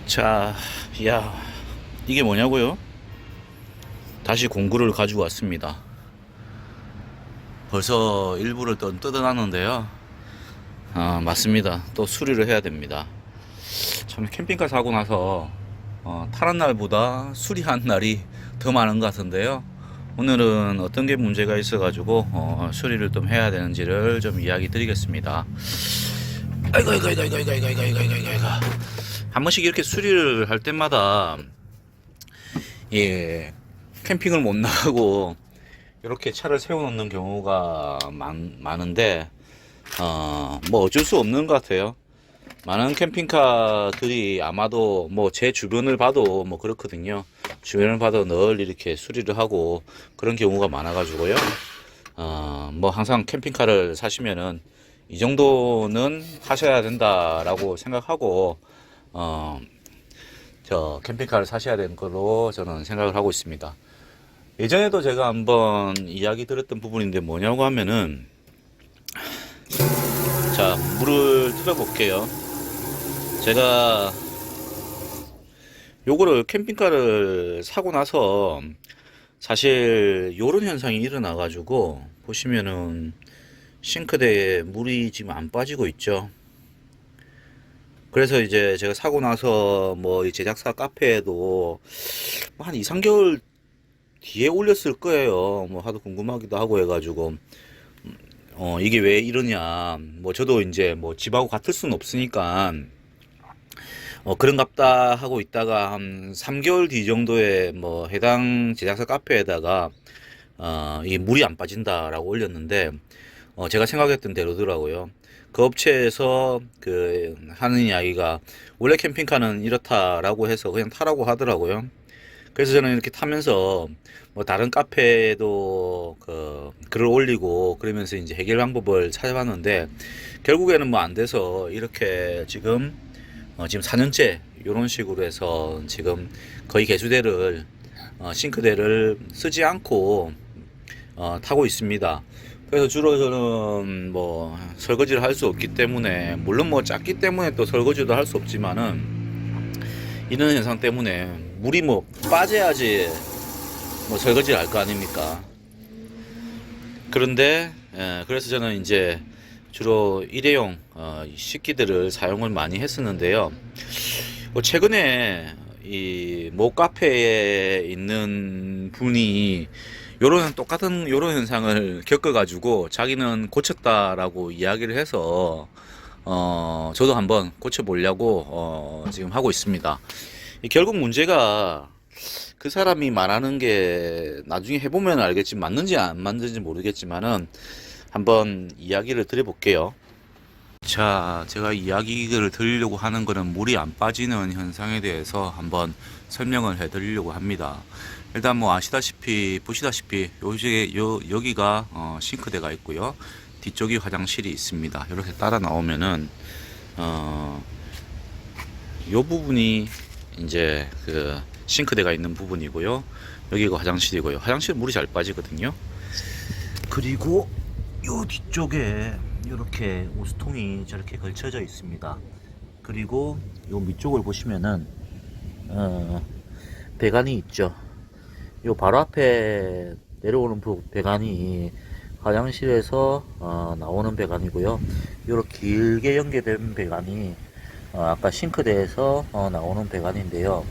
자, 야, 이게 뭐냐고요? 다시 공구를 가지고 왔습니다. 벌써 일부를 뜯어놨는데요. 맞습니다. 또 수리를 해야 됩니다. 참 캠핑카 사고 나서 타는 날보다 수리한 날이 더 많은 것 같은데요. 오늘은 어떤 게 문제가 있어가지고 수리를 좀 해야 되는지를 좀 이야기 드리겠습니다. 아이고. 한 번씩 이렇게 수리를 할 때마다 예, 캠핑을 못 나가고 이렇게 차를 세워놓는 경우가 많은데 뭐 어쩔 수 없는 것 같아요. 많은 캠핑카들이 아마도 뭐 제 주변을 봐도 뭐 그렇거든요. 주변을 봐도 늘 이렇게 수리를 하고 그런 경우가 많아가지고요. 뭐 항상 캠핑카를 사시면은 이 정도는 하셔야 된다라고 생각하고 저 캠핑카를 사셔야 되는 걸로 저는 생각을 하고 있습니다. 예전에도 제가 한번 이야기 드렸던 부분인데 뭐냐고 하면은, 자, 물을 틀어 볼게요. 제가 요거를 캠핑카를 사고 나서 사실 요런 현상이 일어나 가지고 보시면은 싱크대에 물이 지금 안 빠지고 있죠. 그래서 이제 제가 사고 나서 뭐 이 제작사 카페에도 한 2, 3개월 뒤에 올렸을 거예요. 뭐 하도 궁금하기도 하고 해가지고 이게 왜 이러냐. 뭐 저도 이제 뭐 집하고 같을 수는 없으니까 그런갑다 하고 있다가 한 3개월 뒤 정도에 뭐 해당 제작사 카페에다가 이 물이 안 빠진다라고 올렸는데 제가 생각했던 대로더라고요. 그 업체에서 그 하는 이야기가 원래 캠핑카는 이렇다라고 해서 그냥 타라고 하더라고요. 그래서 저는 이렇게 타면서 뭐 다른 카페에도 그 글을 올리고 그러면서 이제 해결 방법을 찾아봤는데 결국에는 뭐 안 돼서 이렇게 지금 4년째 이런 식으로 해서 지금 거의 개수대를 싱크대를 쓰지 않고 타고 있습니다. 그래서 주로 저는 뭐 설거지를 할 수 없기 때문에, 물론 뭐 작기 때문에 또 설거지도 할 수 없지만은 이런 현상 때문에 물이 뭐 빠져야지 뭐 설거지를 할 거 아닙니까? 그런데 그래서 저는 이제 주로 일회용 식기들을 사용을 많이 했었는데요. 최근에 이 모 카페에 있는 분이 요런 똑같은 요런 현상을 겪어가지고 자기는 고쳤다라고 이야기를 해서 저도 한번 고쳐보려고 지금 하고 있습니다. 결국 문제가 그 사람이 말하는 게 나중에 해보면 알겠지, 맞는지 안 맞는지 모르겠지만은 한번 이야기를 드려볼게요. 자, 제가 이야기를 드리려고 하는 거는 물이 안 빠지는 현상에 대해서 한번 설명을 해 드리려고 합니다. 일단 뭐 아시다시피 보시다시피 여기가 싱크대가 있고요. 뒤쪽이 화장실이 있습니다. 이렇게 따라 나오면은 요 부분이 이제 그 싱크대가 있는 부분이고요. 여기가 화장실이고요. 화장실 물이 잘 빠지거든요. 그리고 요 뒤쪽에 이렇게 우스통이 저렇게 걸쳐져 있습니다. 그리고 요 밑쪽을 보시면은 배관이 있죠. 요 바로 앞에 내려오는 배관이 화장실에서 나오는 배관이고요. 요렇게 길게 연결된 배관이 아까 싱크대에서 나오는 배관인데요.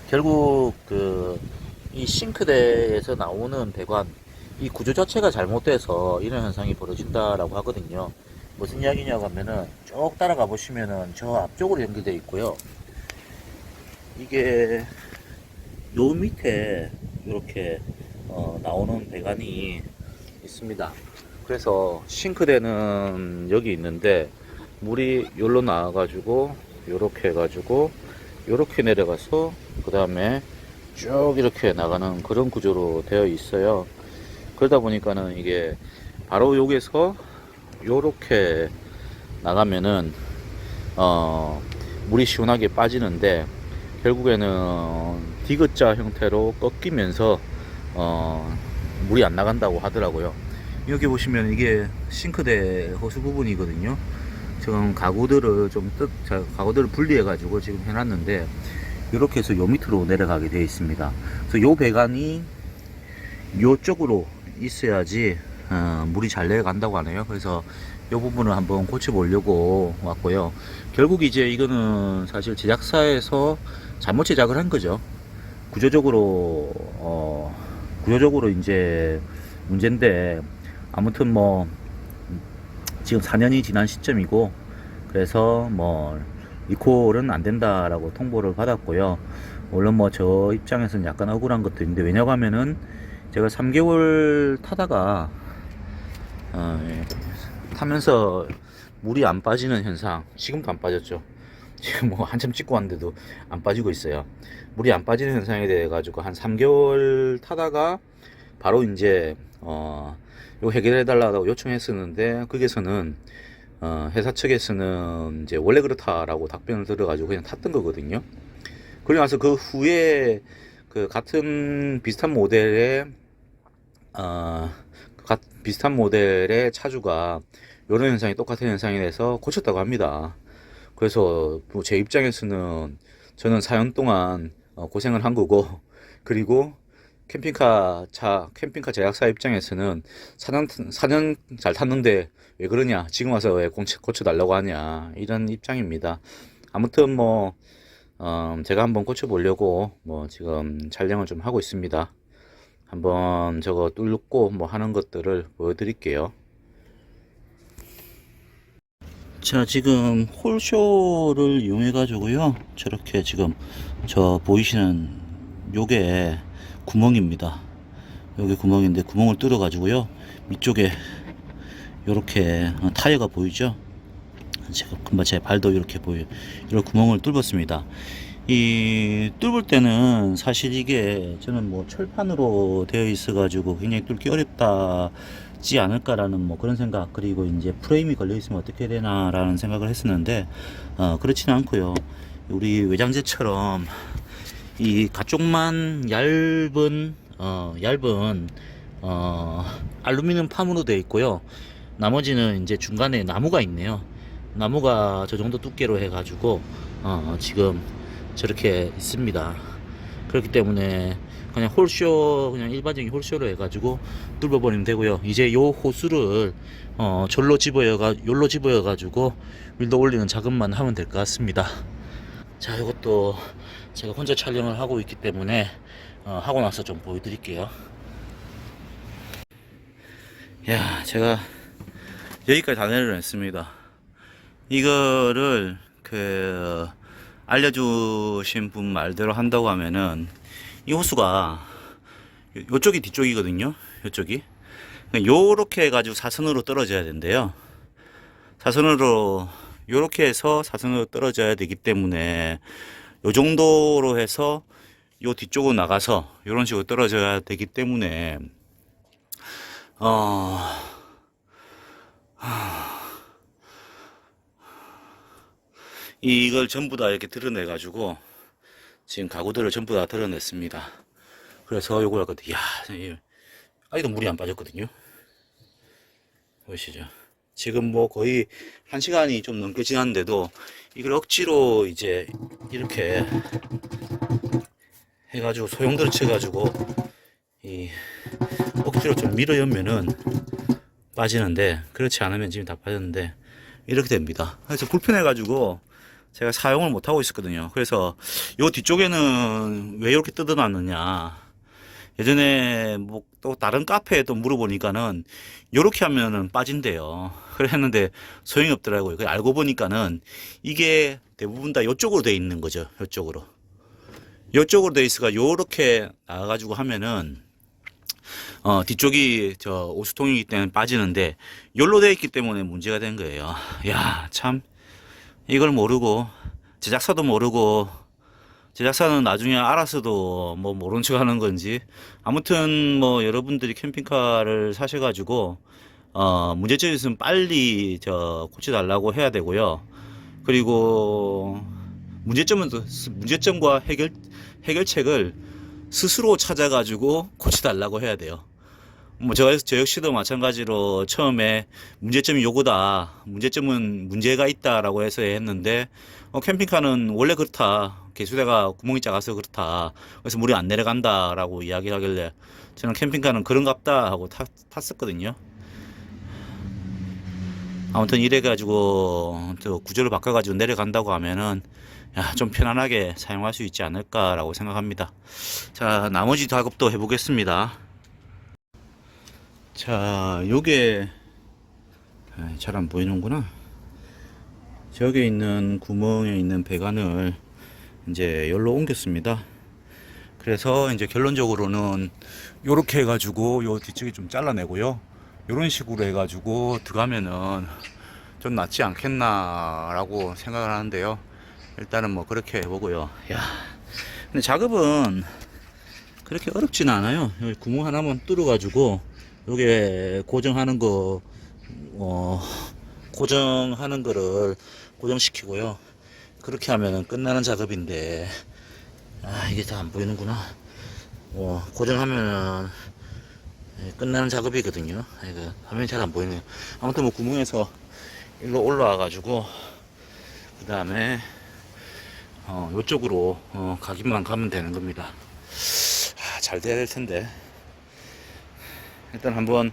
결국 이 싱크대에서 나오는 배관, 이 구조 자체가 잘못돼서 이런 현상이 벌어진다라고 하거든요. 무슨 이야기냐고 하면은 쭉 따라가 보시면은 저 앞쪽으로 연결되어 있고요. 이게 요 밑에 이렇게 나오는 배관이 있습니다. 그래서 싱크대는 여기 있는데 물이 여기로 나와가지고 요렇게 해가지고 요렇게 내려가서 그 다음에 쭉 이렇게 나가는 그런 구조로 되어 있어요. 그러다 보니까는 이게 바로 여기서 요렇게 나가면은 물이 시원하게 빠지는데 결국에는 디귿자 형태로 꺾이면서 물이 안 나간다고 하더라고요. 여기 보시면 이게 싱크대 호수 부분이거든요. 지금 가구들을 가구들을 분리해 가지고 지금 해놨는데, 이렇게 해서 요 밑으로 내려가게 되어 있습니다. 그래서 요 배관이 요쪽으로 있어야지 물이 잘 내려간다고 하네요. 그래서 이 부분을 한번 고쳐보려고 왔고요. 결국 이제 이거는 사실 제작사에서 잘못 제작을 한 거죠. 구조적으로 이제 문제인데, 아무튼 뭐 지금 4년이 지난 시점이고, 그래서 뭐 리콜은 안 된다라고 통보를 받았고요. 물론 뭐 저 입장에서는 약간 억울한 것도 있는데, 왜냐고 하면은 제가 3개월 타다가 타면서 물이 안 빠지는 현상, 지금도 안 빠졌죠. 지금 뭐 한참 찍고 왔는데도 안 빠지고 있어요. 물이 안 빠지는 현상에 대해 가지고 한 3개월 타다가 바로 이제 이거 해결해 달라고 요청했었는데, 거기서는 회사 측에서는 이제 원래 그렇다라고 답변을 들어가지고 그냥 탔던 거거든요. 그리고 나서 그 후에 그 같은 비슷한 모델의 차주가 이런 현상이 똑같은 현상이 돼서 고쳤다고 합니다. 그래서 뭐제 입장에서는 저는 4년 동안 고생을 한 거고, 그리고 캠핑카 제작사 입장에서는 4년 잘 탔는데 왜 그러냐, 지금 와서 왜 고쳐달라고 하냐, 이런 입장입니다. 아무튼 뭐 제가 한번 고쳐보려고 뭐 지금 촬영을 좀 하고 있습니다. 한번 저거 뚫고 뭐 하는 것들을 보여드릴게요. 자, 지금 홀쇼를 이용해 가지고요, 저렇게 지금 저 보이시는 요게 구멍입니다. 여기 구멍인데, 구멍을 뚫어 가지고요, 위쪽에 요렇게 타이어가 보이죠. 제가 금방 제 발도 이렇게 보여요. 이런 구멍을 뚫었습니다. 이 뚫을 때는 사실 이게 저는 뭐 철판으로 되어 있어 가지고 굉장히 뚫기 어렵다지 않을까라는 뭐 그런 생각, 그리고 이제 프레임이 걸려 있으면 어떻게 되나라는 생각을 했었는데, 그렇지는 않고요. 우리 외장재처럼 이 가쪽만 얇은 알루미늄 팜으로 되어 있고요. 나머지는 이제 중간에 나무가 있네요. 나무가 저 정도 두께로 해 가지고 지금 저렇게 있습니다. 그렇기 때문에 그냥 그냥 일반적인 홀쇼로 해가지고 뚫어버리면 되고요. 이제 요 호스를 열로 집어여 가지고 윌도 올리는 작업만 하면 될 것 같습니다. 자, 이것도 제가 혼자 촬영을 하고 있기 때문에 하고 나서 좀 보여드릴게요. 야, 제가 여기까지 다 내려냈습니다. 이거를 알려주신 분 말대로 한다고 하면은, 이 호수가 요쪽이 뒤쪽이거든요. 요쪽이 요렇게 해가지고 사선으로 떨어져야 된대요. 사선으로 요렇게 해서 사선으로 떨어져야 되기 때문에, 요 정도로 해서 요 뒤쪽으로 나가서 요런 식으로 떨어져야 되기 때문에 이걸 전부 다 이렇게 드러내 가지고 지금 가구들을 전부 다 드러냈습니다. 그래서 요걸 하거든요. 야, 아직도 물이 안 빠졌거든요. 보시죠. 지금 뭐 거의 1시간이 좀 넘게 지났는데도 이걸 억지로 이제 이렇게 해가지고 소용돌이 쳐가지고 이 억지로 좀 밀어 열면은 빠지는데, 그렇지 않으면 지금 다 빠졌는데 이렇게 됩니다. 그래서 불편해가지고 제가 사용을 못 하고 있었거든요. 그래서 요 뒤쪽에는 왜 이렇게 뜯어놨느냐, 예전에 뭐 또 다른 카페에도 물어보니까는 요렇게 하면은 빠진대요. 그랬는데 소용이 없더라고요. 알고 보니까는 이게 대부분 다 요쪽으로 돼 있는 거죠. 요쪽으로 돼 있어가 요렇게 나와가지고 하면은 뒤쪽이 저 오수통이기 때문에 빠지는데, 열로 돼 있기 때문에 문제가 된 거예요. 야, 참 이걸 모르고, 제작사도 모르고, 제작사는 나중에 알아서도 뭐 모른 척 하는 건지, 아무튼 뭐 여러분들이 캠핑카를 사셔가지고 문제점이 있으면 빨리 고쳐달라고 해야 되고요. 그리고 문제점과 해결책을 스스로 찾아가지고 고쳐달라고 해야 돼요. 뭐 저 역시도 마찬가지로 처음에 문제점이 요거다. 문제점은 문제가 있다라고 해서 했는데 캠핑카는 원래 그렇다. 개수대가 구멍이 작아서 그렇다. 그래서 물이 안 내려간다라고 이야기를 하길래 저는 캠핑카는 그런갑다 하고 탔었거든요. 아무튼 이래가지고 저 구조를 바꿔가지고 내려간다고 하면은 야, 좀 편안하게 사용할 수 있지 않을까라고 생각합니다. 자, 나머지 작업도 해보겠습니다. 자, 요게 잘 안 보이는구나. 저기 있는 구멍에 있는 배관을 이제 열로 옮겼습니다. 그래서 이제 결론적으로는 요렇게 해가지고 요 뒤쪽에 좀 잘라내고요. 요런 식으로 해가지고 들어가면은 좀 낫지 않겠나 라고 생각을 하는데요. 일단은 뭐 그렇게 해보고요. 야, 근데 작업은 그렇게 어렵진 않아요. 여기 구멍 하나만 뚫어가지고 요게 고정하는 거 고정하는 거를 고정시키고요. 그렇게 하면은 끝나는 작업인데 이게 다 안 보이는구나. 고정하면은 끝나는 작업이거든요. 이거 화면이 잘 안 보이네요. 아무튼 뭐 구멍에서 일로 올라와 가지고 그 다음에 요쪽으로 가기만 가면 되는 겁니다. 잘 돼야 될 텐데 일단 한번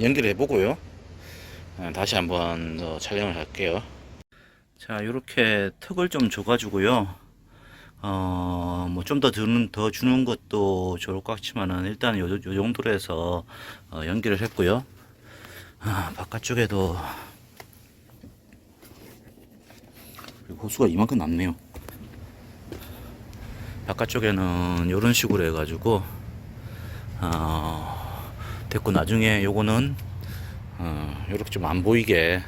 연결해 보고요. 다시 한번 촬영을 할게요. 자, 이렇게 턱을 좀 줘가지고요. 뭐 좀 더 주는 것도 좋을 것 같지만은 일단 요 정도로 해서 연결을 했고요. 바깥쪽에도 호수가 이만큼 남네요. 바깥쪽에는 이런 식으로 해가지고 됐고 나중에 요거는 이렇게 좀 안 보이게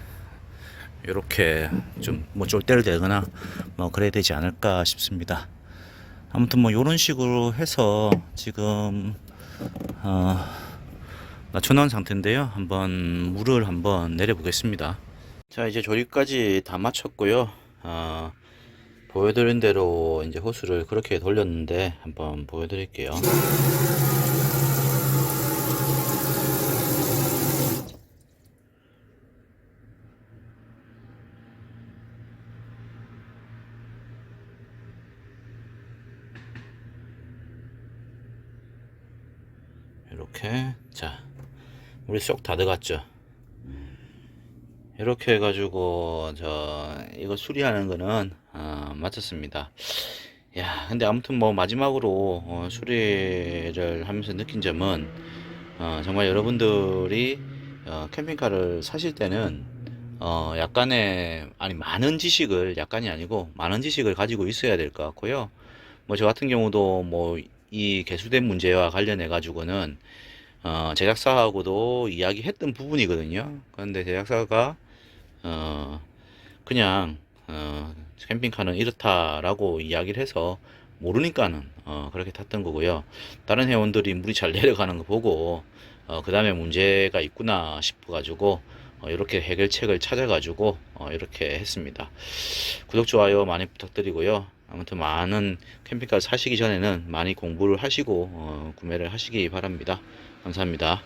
이렇게 좀 뭐 쫄대를 대거나 뭐 그래야 되지 않을까 싶습니다. 아무튼 뭐 이런 식으로 해서 지금 낮춰놓은 상태인데요. 한번 물을 한번 내려 보겠습니다. 자, 이제 조립까지 다 마쳤고요. 보여드린 대로 이제 호스를 그렇게 돌렸는데 한번 보여드릴게요. 이렇게, 자, 물이 쏙 다 들어갔죠. 이렇게 해가지고 이거 수리하는 거는 마쳤습니다. 야, 근데 아무튼 뭐 마지막으로 수리를 하면서 느낀 점은 정말 여러분들이 캠핑카를 사실 때는 약간의 아니 많은 지식을 약간이 아니고 많은 지식을 가지고 있어야 될 것 같고요. 뭐 저 같은 경우도 뭐 이 개수된 문제와 관련해 가지고는 제작사하고도 이야기했던 부분이거든요. 그런데 제작사가 그냥 캠핑카는 이렇다라고 이야기를 해서 모르니까는 그렇게 탔던 거고요. 다른 회원들이 물이 잘 내려가는 거 보고 그 다음에 문제가 있구나 싶어 가지고 이렇게 해결책을 찾아 가지고 이렇게 했습니다. 구독 좋아요 많이 부탁드리고요. 아무튼 많은 캠핑카 사시기 전에는 많이 공부를 하시고 구매를 하시기 바랍니다. 감사합니다.